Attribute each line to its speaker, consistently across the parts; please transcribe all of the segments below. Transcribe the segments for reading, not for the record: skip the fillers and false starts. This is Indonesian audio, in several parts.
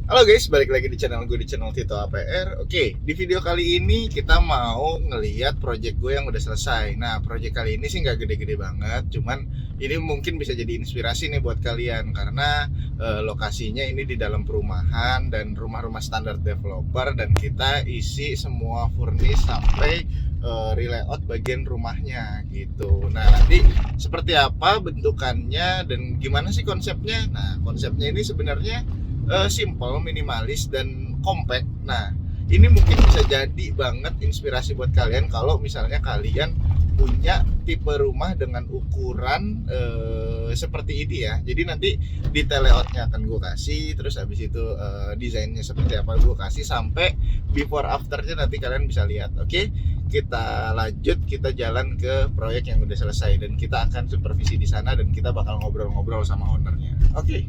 Speaker 1: Halo guys, balik lagi di channel gue di channel Tito APR. Oke, di video kali ini kita mau ngeliat project gue yang udah selesai. Nah, project kali ini sih nggak gede-gede banget, cuman ini mungkin bisa jadi inspirasi nih buat kalian karena lokasinya ini di dalam perumahan dan rumah-rumah standar developer dan kita isi semua furnish sampai relayout bagian rumahnya gitu. Nah, nanti seperti apa bentukannya dan gimana sih konsepnya? Nah, konsepnya ini sebenarnya simple, minimalis dan compact. Nah, ini mungkin bisa jadi banget inspirasi buat kalian kalau misalnya kalian punya tipe rumah dengan ukuran seperti ini ya. Jadi nanti detail layoutnya akan gue kasih, terus habis itu desainnya seperti apa gue kasih sampai before afternya nanti kalian bisa lihat. Oke, kita lanjut, kita jalan ke proyek yang udah selesai dan kita akan supervisi di sana dan kita bakal ngobrol-ngobrol sama ownernya. Oke.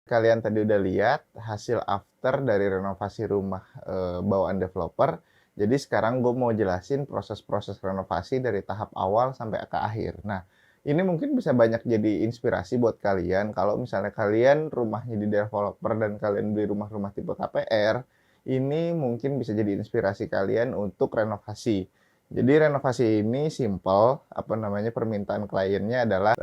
Speaker 1: Kalian tadi udah lihat hasil after dari renovasi rumah bawaan developer. Jadi sekarang gue mau jelasin proses-proses renovasi dari tahap awal sampai ke akhir. Nah, ini mungkin bisa banyak jadi inspirasi buat kalian kalau misalnya kalian rumahnya di developer dan kalian beli rumah-rumah tipe KPR, ini mungkin bisa jadi inspirasi kalian untuk renovasi. Jadi renovasi ini simple, permintaan kliennya adalah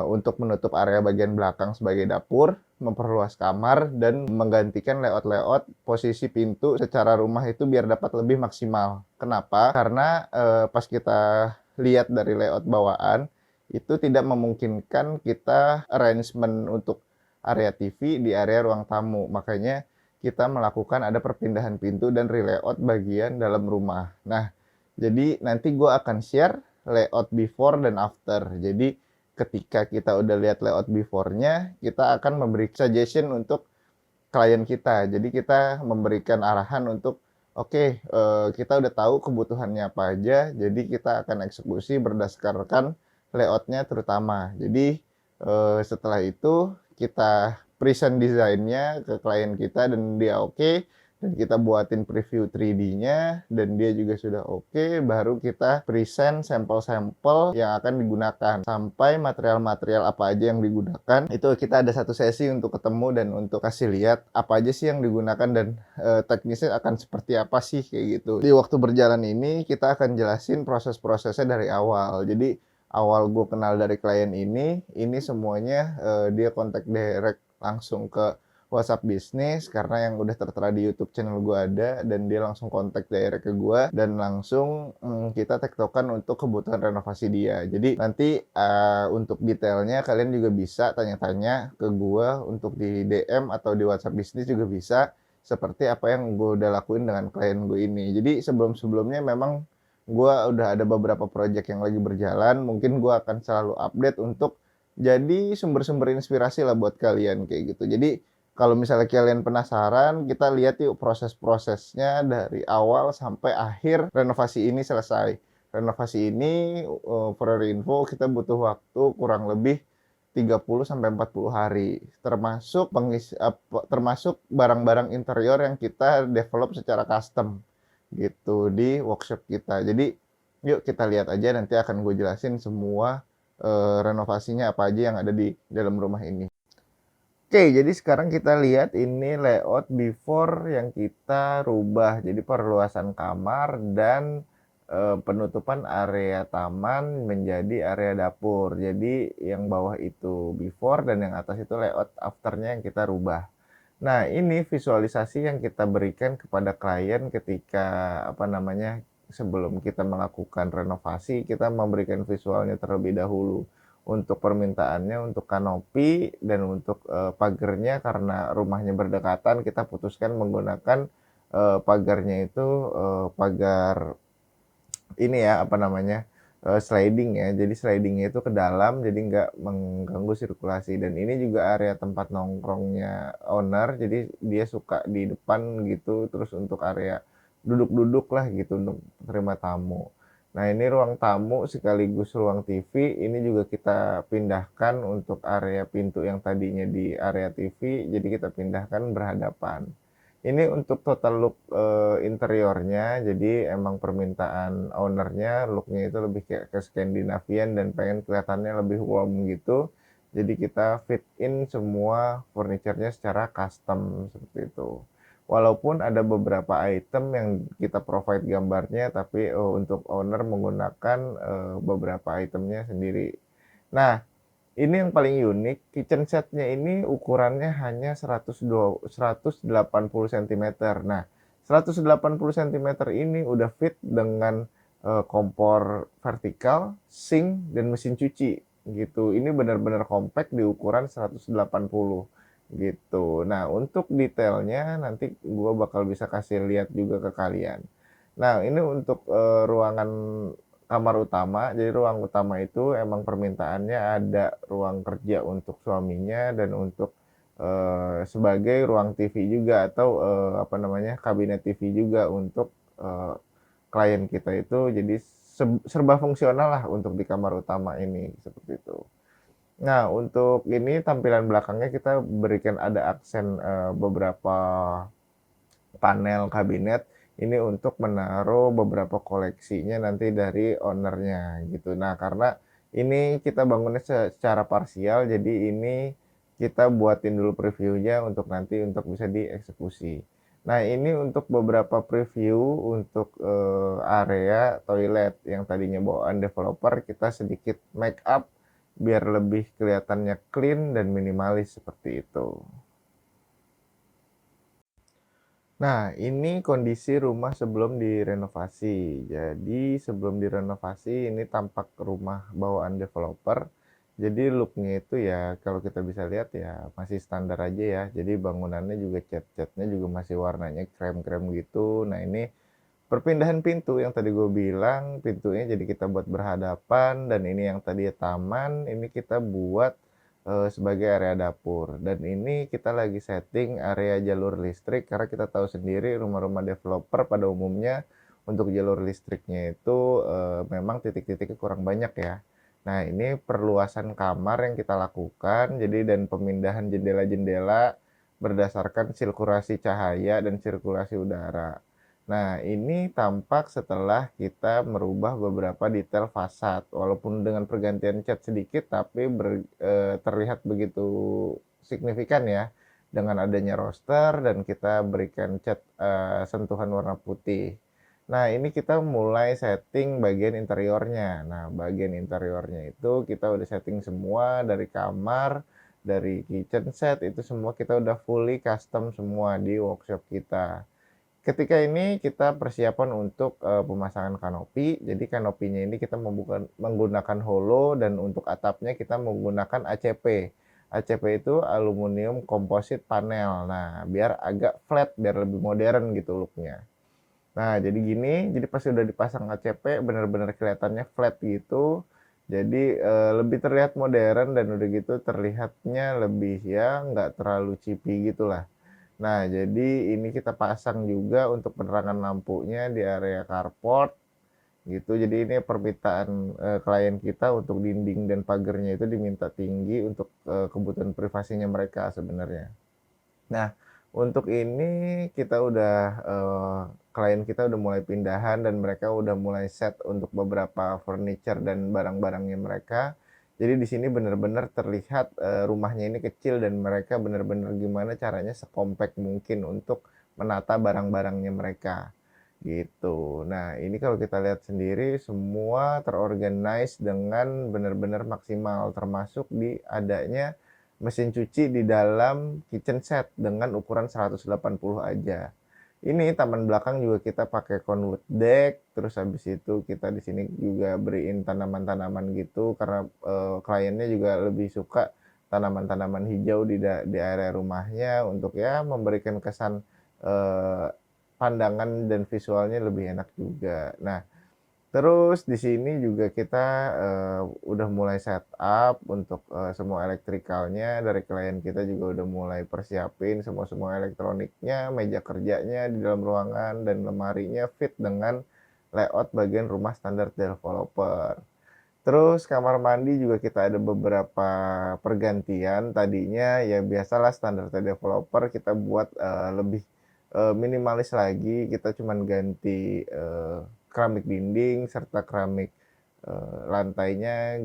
Speaker 1: untuk menutup area bagian belakang sebagai dapur, memperluas kamar, dan menggantikan layout-layout posisi pintu secara rumah itu biar dapat lebih maksimal. Kenapa? Karena pas kita lihat dari layout bawaan, itu tidak memungkinkan kita arrangement untuk area TV di area ruang tamu. Makanya kita melakukan ada perpindahan pintu dan relayout bagian dalam rumah. Nah, jadi nanti gue akan share layout before dan after. Jadi ketika kita udah lihat layout before-nya, kita akan memberi suggestion untuk klien kita. Jadi kita memberikan arahan untuk oke, kita udah tahu kebutuhannya apa aja, jadi kita akan eksekusi berdasarkan layout-nya terutama. Jadi setelah itu kita present desainnya ke klien kita dan dia oke, dan kita buatin preview 3D-nya dan dia juga sudah oke, baru kita present sampel-sampel yang akan digunakan sampai material-material apa aja yang digunakan. Itu kita ada satu sesi untuk ketemu dan untuk kasih lihat apa aja sih yang digunakan dan teknisnya akan seperti apa sih kayak gitu. Di waktu berjalan ini kita akan jelasin proses-prosesnya dari awal. Jadi awal gue kenal dari klien ini semuanya dia kontak direct langsung ke WhatsApp bisnis karena yang udah tertera di YouTube channel gue ada dan dia langsung kontak direct ke gue dan langsung kita tektokan untuk kebutuhan renovasi dia. Jadi nanti untuk detailnya kalian juga bisa tanya-tanya ke gue untuk di DM atau di WhatsApp bisnis juga bisa seperti apa yang gue udah lakuin dengan klien gue ini. Jadi sebelum-sebelumnya memang gue udah ada beberapa project yang lagi berjalan, mungkin gue akan selalu update untuk jadi sumber-sumber inspirasi lah buat kalian kayak gitu. Jadi kalau misalnya kalian penasaran, kita lihat yuk proses-prosesnya dari awal sampai akhir renovasi ini selesai. Renovasi ini for your info kita butuh waktu kurang lebih 30 sampai 40 hari. Termasuk barang-barang interior yang kita develop secara custom gitu di workshop kita. Jadi yuk kita lihat aja, nanti akan gue jelasin semua renovasinya apa aja yang ada di dalam rumah ini. Oke, jadi sekarang kita lihat ini layout before yang kita rubah. Jadi perluasan kamar dan penutupan area taman menjadi area dapur. Jadi yang bawah itu before dan yang atas itu layout after-nya yang kita rubah. Nah, ini visualisasi yang kita berikan kepada klien ketika, apa namanya, sebelum kita melakukan renovasi, kita memberikan visualnya terlebih dahulu. Untuk permintaannya untuk kanopi dan untuk, pagernya karena rumahnya berdekatan, kita putuskan menggunakan, pagarnya itu, pagar ini ya, apa namanya, sliding ya. Jadi sliding-nya itu ke dalam, jadi nggak mengganggu sirkulasi dan ini juga area tempat nongkrongnya owner, jadi dia suka di depan gitu, terus untuk area duduk-duduk lah gitu untuk terima tamu. Nah, ini ruang tamu sekaligus ruang TV, ini juga kita pindahkan untuk area pintu yang tadinya di area TV, jadi kita pindahkan berhadapan. Ini untuk total look, interiornya, jadi emang permintaan owner-nya look-nya itu lebih kayak ke Skandinavian dan pengen kelihatannya lebih warm gitu. Jadi kita fit in semua furniture-nya secara custom seperti itu. Walaupun ada beberapa item yang kita provide gambarnya, tapi, untuk owner menggunakan, beberapa itemnya sendiri. Nah, ini yang paling unik, kitchen set-nya ini ukurannya hanya 180 sentimeter. Nah, 180 sentimeter ini udah fit dengan, kompor vertikal, sink, dan mesin cuci, gitu. Ini benar-benar compact di ukuran 180, gitu. Nah, untuk detailnya nanti gua bakal bisa kasih lihat juga ke kalian. Nah, ini untuk, ruangan kamar utama. Jadi ruang utama itu emang permintaannya ada ruang kerja untuk suaminya dan untuk, sebagai ruang TV juga atau, apa namanya, kabinet TV juga untuk, klien kita itu jadi serba fungsional lah untuk di kamar utama ini, seperti itu. Nah, untuk ini tampilan belakangnya kita berikan ada aksen, beberapa panel kabinet, ini untuk menaruh beberapa koleksinya nanti dari owner-nya gitu. Nah, karena ini kita bangunnya secara parsial, jadi ini kita buatin dulu preview-nya untuk nanti untuk bisa dieksekusi. Nah, ini untuk beberapa preview untuk, area toilet yang tadinya bawaan developer, kita sedikit make up biar lebih kelihatannya clean dan minimalis seperti itu. Nah, ini kondisi rumah sebelum direnovasi. Jadi, sebelum direnovasi ini tampak rumah bawaan developer. Jadi, look-nya itu ya kalau kita bisa lihat ya masih standar aja ya. Jadi, bangunannya juga cat-catnya juga masih warnanya krem-krem gitu. Nah, ini perpindahan pintu yang tadi gue bilang, pintunya jadi kita buat berhadapan dan ini yang tadi taman, ini kita buat, sebagai area dapur dan ini kita lagi setting area jalur listrik karena kita tahu sendiri rumah-rumah developer pada umumnya untuk jalur listriknya itu, memang titik-titiknya kurang banyak ya. Nah, ini perluasan kamar yang kita lakukan, jadi dan pemindahan jendela-jendela berdasarkan sirkulasi cahaya dan sirkulasi udara. Nah, ini tampak setelah kita merubah beberapa detail fasad, walaupun dengan pergantian cat sedikit, tapi terlihat begitu signifikan ya, dengan adanya roster dan kita berikan cat, sentuhan warna putih. Nah, ini kita mulai setting bagian interiornya. Nah, bagian interiornya itu kita udah setting semua dari kamar, dari kitchen set, itu semua kita udah fully custom semua di workshop kita. Ketika ini kita persiapan untuk, pemasangan kanopi. Jadi kanopinya ini kita menggunakan holo dan untuk atapnya kita menggunakan ACP. ACP itu aluminium composite panel. Nah, biar agak flat, biar lebih modern gitu look-nya. Nah, jadi gini, jadi pas udah dipasang ACP bener-bener kelihatannya flat gitu. Jadi, lebih terlihat modern dan udah gitu terlihatnya lebih ya nggak terlalu cheapy gitulah. Nah, jadi ini kita pasang juga untuk penerangan lampunya di area carport gitu. Jadi ini permintaan, klien kita untuk dinding dan pagernya itu diminta tinggi untuk, kebutuhan privasinya mereka sebenarnya. Nah, untuk ini kita udah, klien kita udah mulai pindahan dan mereka udah mulai set untuk beberapa furniture dan barang-barangnya mereka. Jadi di sini benar-benar terlihat, rumahnya ini kecil dan mereka benar-benar gimana caranya sekompak mungkin untuk menata barang-barangnya mereka. gitu. Nah, ini kalau kita lihat sendiri semua terorganize dengan benar-benar maksimal, termasuk di adanya mesin cuci di dalam kitchen set dengan ukuran 180 aja. Ini taman belakang juga kita pakai conwood deck, terus habis itu kita di sini juga beriin tanaman-tanaman gitu karena kliennya juga lebih suka tanaman-tanaman hijau di area rumahnya untuk ya memberikan kesan eh, pandangan dan visualnya lebih enak juga. Nah, terus di sini juga kita, udah mulai setup untuk, semua elektrikalnya, dari klien kita juga udah mulai persiapin semua elektroniknya, meja kerjanya di dalam ruangan, dan lemarinya fit dengan layout bagian rumah standar developer. Terus kamar mandi juga kita ada beberapa pergantian, tadinya ya biasalah standar developer kita buat, lebih, minimalis lagi, kita cuman ganti, keramik dinding serta keramik, lantainya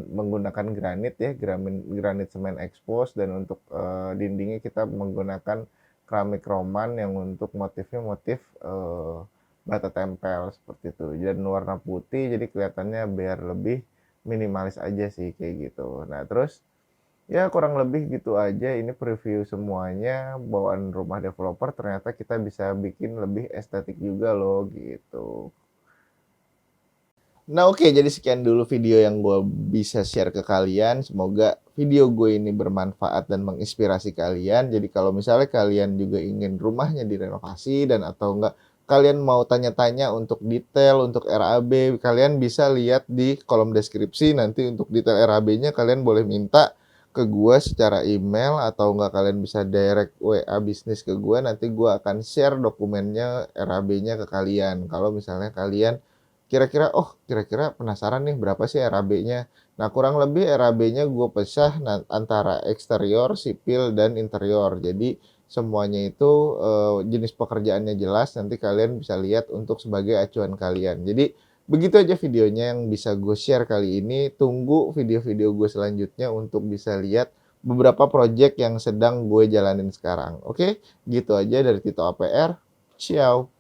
Speaker 1: menggunakan granit ya, granit semen expose, dan untuk, dindingnya kita menggunakan keramik roman yang untuk motifnya motif, bata tempel seperti itu, dan warna putih jadi kelihatannya biar lebih minimalis aja sih kayak gitu. Nah terus ya kurang lebih gitu aja ini preview semuanya bawaan rumah developer, ternyata kita bisa bikin lebih estetik juga loh gitu. Nah oke, jadi sekian dulu video yang gue bisa share ke kalian. Semoga video gue ini bermanfaat dan menginspirasi kalian. Jadi kalau misalnya kalian juga ingin rumahnya direnovasi dan atau enggak kalian mau tanya-tanya untuk detail, untuk RAB, kalian bisa lihat di kolom deskripsi. Nanti untuk detail RAB-nya kalian boleh minta ke gue secara email atau enggak kalian bisa direct WA bisnis ke gue. Nanti gue akan share dokumennya RAB-nya ke kalian. Kalau misalnya kalian kira-kira penasaran nih berapa sih RAB-nya. Nah kurang lebih RAB-nya gue pecah antara eksterior, sipil, dan interior. Jadi semuanya itu jenis pekerjaannya jelas, nanti kalian bisa lihat untuk sebagai acuan kalian. Jadi begitu aja videonya yang bisa gue share kali ini. Tunggu video-video gue selanjutnya untuk bisa lihat beberapa project yang sedang gue jalanin sekarang. Oke, gitu aja dari Tito APR. Ciao.